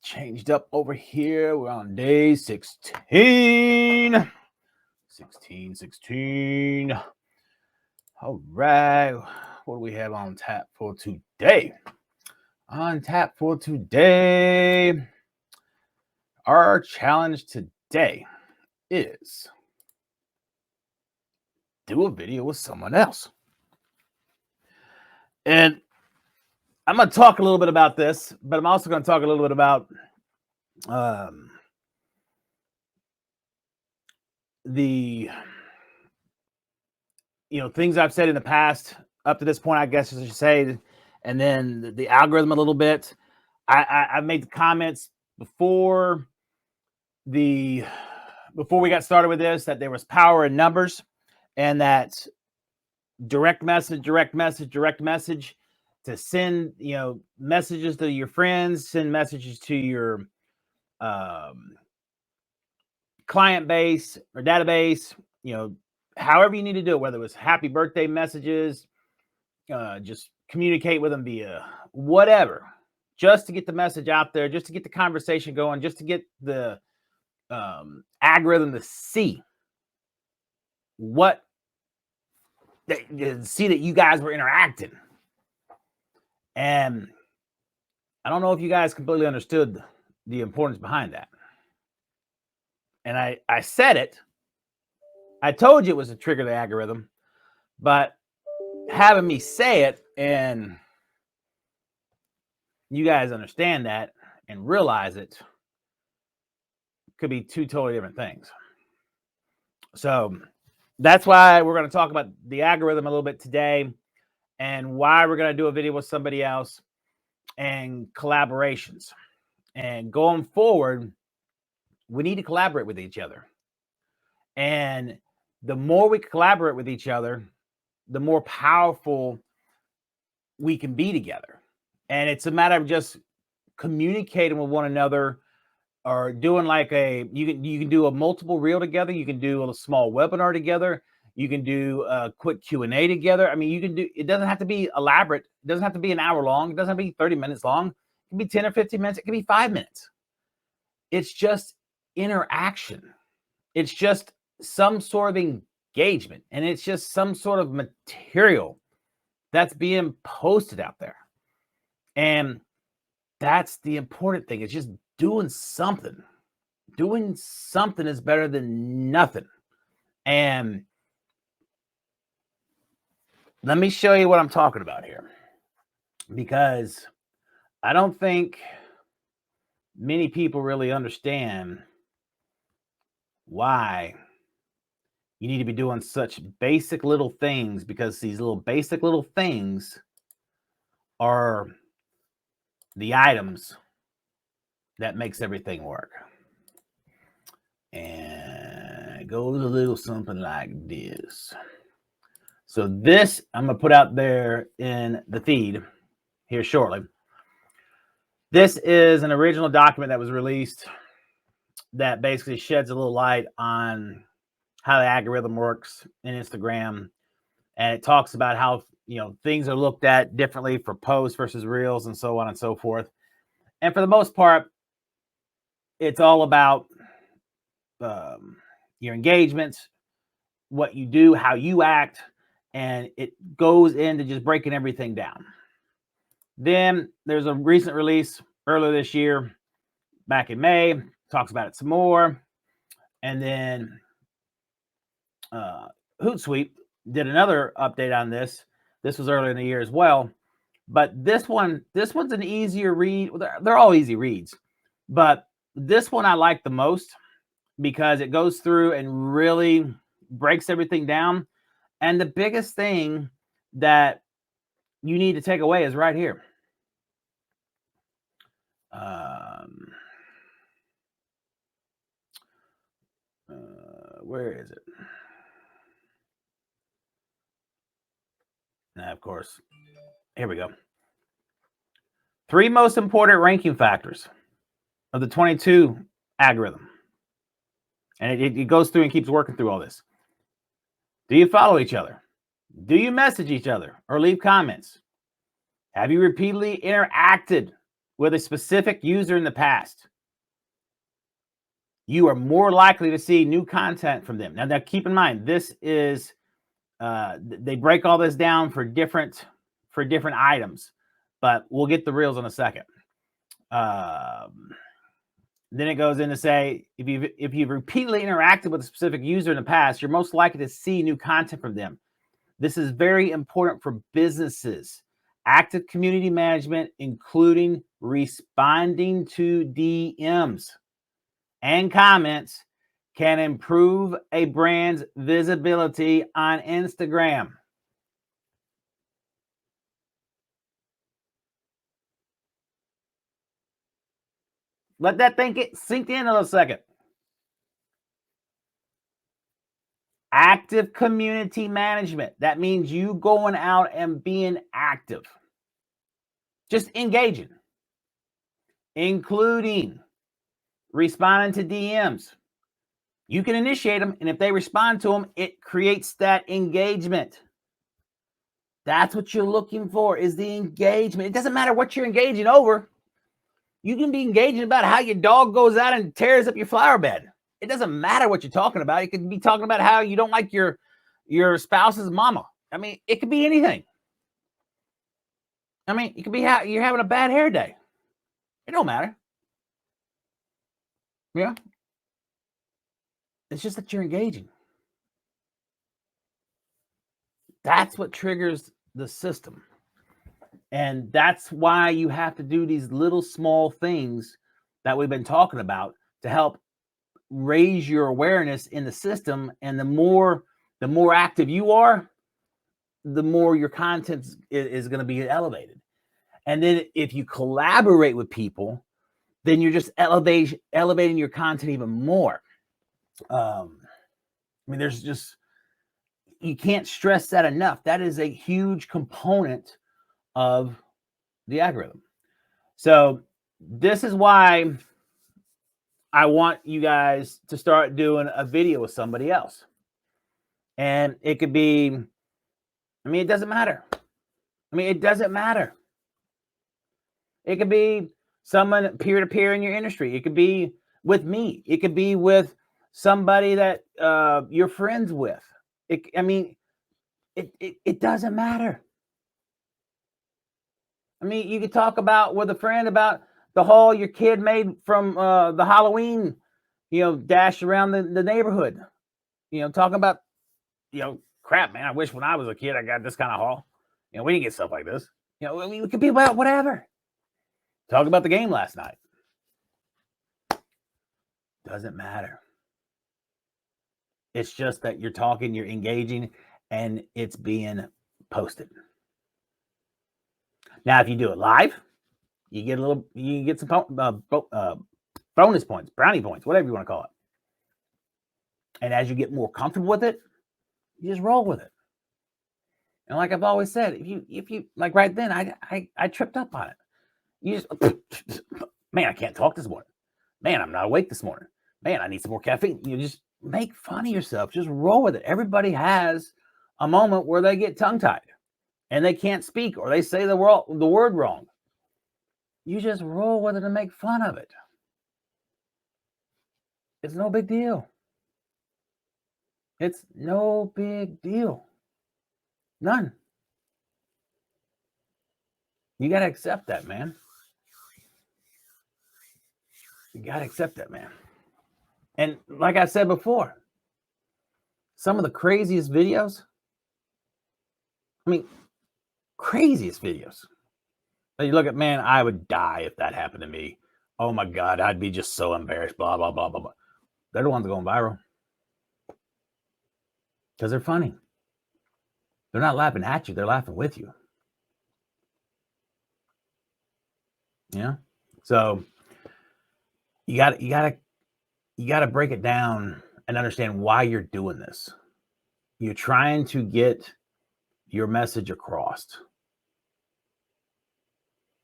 changed up over here. We're on day 16. 16. All right. What do we have on tap for today? On tap for today, our challenge today is do a video with someone else. And I'm going to talk a little bit about this, but I'm also going to talk a little bit about the things I've said in the past up to this point, I guess I should say, and then the algorithm a little bit. I've made the comments before we got started with this that there was power in numbers, and that direct message to send messages to your friends, send messages to your client base or database, however you need to do it, whether it was happy birthday messages, just communicate with them via whatever, just to get the message out there, just to get the conversation going, just to get the algorithm to see that you guys were interacting. And I don't know if you guys completely understood the importance behind that. And I said it. I told you it was to trigger the algorithm, but having me say it and you guys understand that and realize it could be two totally different things. So that's why we're going to talk about the algorithm a little bit today, and why we're going to do a video with somebody else and collaborations. And going forward, we need to collaborate with each other. And the more we collaborate with each other, the more powerful we can be together. And it's a matter of just communicating with one another, or doing like you can do a multiple reel together. You can do a small webinar together. You can do a quick Q&A together. I mean, it doesn't have to be elaborate. It doesn't have to be an hour long. It doesn't have to be 30 minutes long. It can be 10 or 15 minutes. It can be 5 minutes. It's just interaction. It's just some sort of engagement. And it's just some sort of material that's being posted out there. And that's the important thing. It's just doing something. Doing something is better than nothing. And let me show you what I'm talking about here, because I don't think many people really understand why you need to be doing such basic little things, because these little basic little things are the items that makes everything work. And it goes a little something like this. So this I'm going to put out there in the feed here shortly. This is an original document that was released that basically sheds a little light on how the algorithm works in Instagram. And it talks about how, things are looked at differently for posts versus reels and so on and so forth. And for the most part, it's all about your engagements, what you do, how you act, and it goes into just breaking everything down. Then there's a recent release earlier this year, back in May, talks about it some more. And then Hootsuite did another update on this. This was earlier in the year as well. But this one's an easier read. They're all easy reads. But this one I like the most, because it goes through and really breaks everything down. And the biggest thing that you need to take away is right here. Where is it? Now, of course, here we go. 3 most important ranking factors of the 22 algorithm. And it goes through and keeps working through all this. Do you follow each other? Do you message each other or leave comments? Have you repeatedly interacted with a specific user in the past, you are more likely to see new content from them. Now keep in mind, this is they break all this down for different items, but we'll get the reels in a second. Then it goes in to say, if you've repeatedly interacted with a specific user in the past, you're most likely to see new content from them. This is very important for businesses. Active community management, including responding to DMs and comments, can improve a brand's visibility on Instagram. Let that thing sink in a second. Active community management. That means you going out and being active. Just engaging. Including responding to DMs. You can initiate them, and if they respond to them, it creates that engagement. That's what you're looking for, is the engagement. It doesn't matter what you're engaging over. You can be engaging about how your dog goes out and tears up your flower bed. It doesn't matter what you're talking about. You could be talking about how you don't like your spouse's mama. I mean, it could be anything. I mean, it could be how you're having a bad hair day. It don't matter. Yeah. It's just that you're engaging. That's what triggers the system. And that's why you have to do these little small things that we've been talking about to help raise your awareness in the system. And the more active you are, the more your content is going to be elevated. And then if you collaborate with people, then you're just elevating your content even more. I mean, there's just, you can't stress that enough. That is a huge component of the algorithm. So this is why I want you guys to start doing a video with somebody else. And it could be, I mean, it doesn't matter. I mean, it doesn't matter. It could be someone peer-to-peer in your industry. It could be with me. It could be with somebody that you're friends with. It doesn't matter. I mean, you could talk about with a friend about the haul your kid made from the Halloween, dash around the neighborhood. Talking about, crap, man, I wish when I was a kid I got this kind of haul. We didn't get stuff like this. It could be about whatever. Talk about the game last night. Doesn't matter. It's just that you're talking, you're engaging, and it's being posted. Now, if you do it live, you get some bonus points, brownie points, whatever you want to call it. And as you get more comfortable with it, you just roll with it. And like I've always said, if you like right then, I tripped up on it. You just, man, I can't talk this morning. Man, I'm not awake this morning. Man, I need some more caffeine. You just make fun of yourself. Just roll with it. Everybody has a moment where they get tongue-tied and they can't speak or they say the word wrong. You just roll with it and make fun of it. It's no big deal. It's no big deal. None. You got to accept that, man. You got to accept that, man. And like I said before, some of the craziest videos, craziest videos. You look at, man, I would die if that happened to me. Oh my God, I'd be just so embarrassed, blah, blah, blah, blah, blah. They're the ones going viral. Because they're funny. They're not laughing at you, they're laughing with you. Yeah. So you gotta break it down and understand why you're doing this. You're trying to get your message across.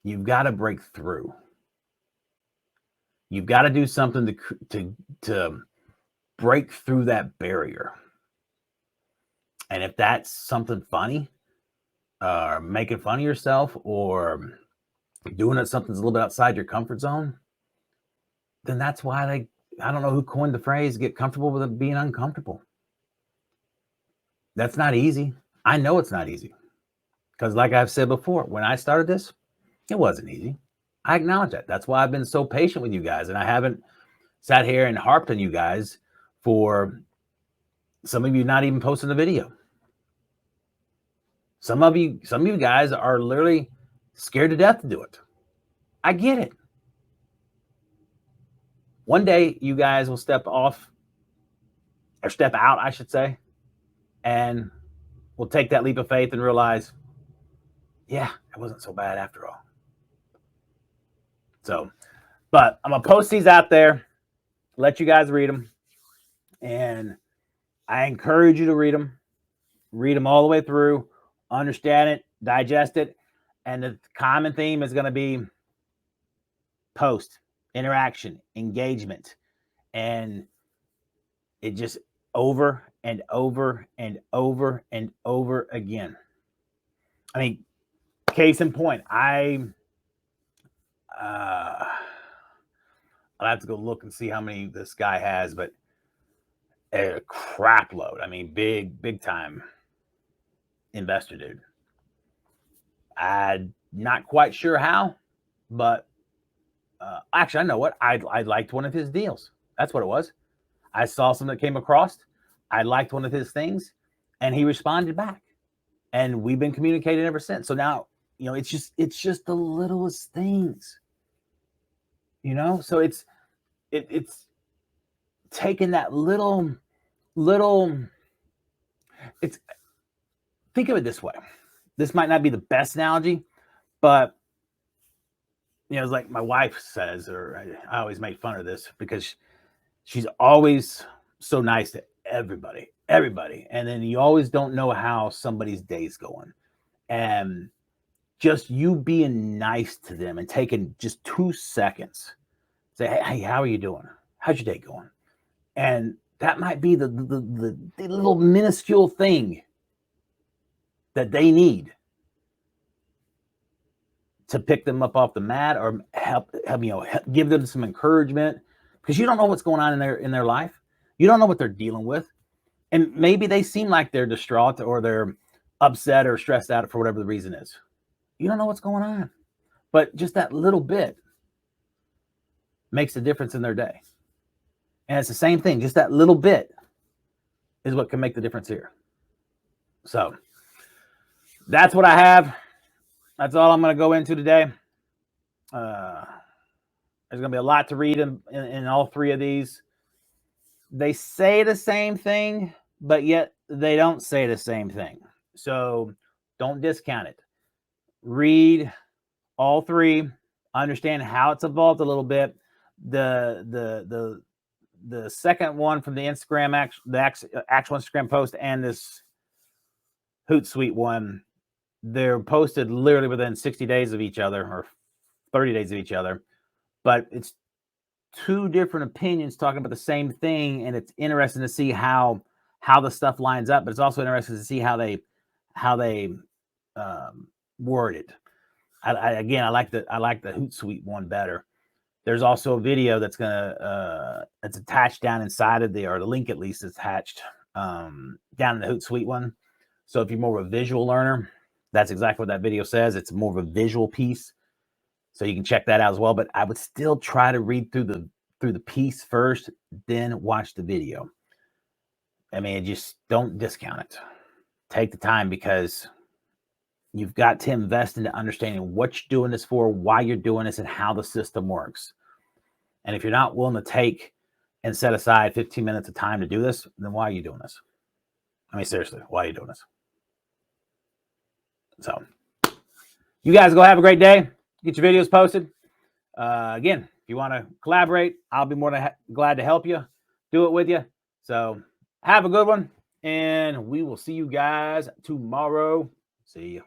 You've got to break through. You've got to do something to break through that barrier. And if that's something funny, or making fun of yourself, or doing it, something's a little bit outside your comfort zone, then that's why I don't know who coined the phrase, get comfortable with it being uncomfortable. That's not easy. I know it's not easy. Because like I've said before, when I started this, it wasn't easy. I acknowledge that. That's why I've been so patient with you guys. And I haven't sat here and harped on you guys for some of you not even posting the video. Some of you guys are literally scared to death to do it. I get it. One day you guys will step off, or step out, I should say, and we'll take that leap of faith and realize, yeah, it wasn't so bad after all. So, but I'm going to post these out there, let you guys read them. And I encourage you to read them all the way through, understand it, digest it. And the common theme is going to be post, interaction, engagement. And it just over and over and over and over again. I mean, case in point, I'll have to go look and see how many this guy has, but a crap load. I mean, big time investor dude. I'm not quite sure how, but actually, I know what. I liked one of his deals. That's what it was. I saw something that came across. I liked one of his things, and he responded back. And we've been communicating ever since. So now, you know, it's just the littlest things. You know, so it's taking that little. It's, think of it this way. This might not be the best analogy, but you know, it's like my wife says, or I always make fun of this because she's always so nice to everybody, and then you always don't know how somebody's day's going, and just you being nice to them and taking just 2 seconds, say, hey, how are you doing? How's your day going? And that might be the little minuscule thing that they need to pick them up off the mat, or help give them some encouragement, because you don't know what's going on in their life. You don't know what they're dealing with. And maybe they seem like they're distraught, or they're upset or stressed out for whatever the reason is. You don't know what's going on. But just that little bit makes a difference in their day. And it's the same thing. Just that little bit is what can make the difference here. So that's what I have. That's all I'm going to go into today. There's going to be a lot to read in all three of these. They say the same thing, but yet they don't say the same thing. So don't discount it. Read all three. Understand how it's evolved a little bit. The second one from the Instagram, the actual Instagram post, and this Hootsuite one, they're posted literally within 60 days of each other, or 30 days of each other, but it's two different opinions talking about the same thing, and it's interesting to see how the stuff lines up. But it's also interesting to see how they word it. I like the Hootsuite one better. There's also a video that's that's attached down inside of or the link at least is attached down in the Hootsuite one. So if you're more of a visual learner, that's exactly what that video says. It's more of a visual piece, so you can check that out as well. But I would still try to read through the piece first, then watch the video. I mean, just don't discount it. Take the time, because you've got to invest into understanding what you're doing this for, why you're doing this, and how the system works. And if you're not willing to take and set aside 15 minutes of time to do this, then why are you doing this? I mean, seriously, why are you doing this? So you guys go have a great day. Get your videos posted. Again, if you want to collaborate, I'll be more than glad to help you, do it with you. So have a good one, and we will see you guys tomorrow. See you.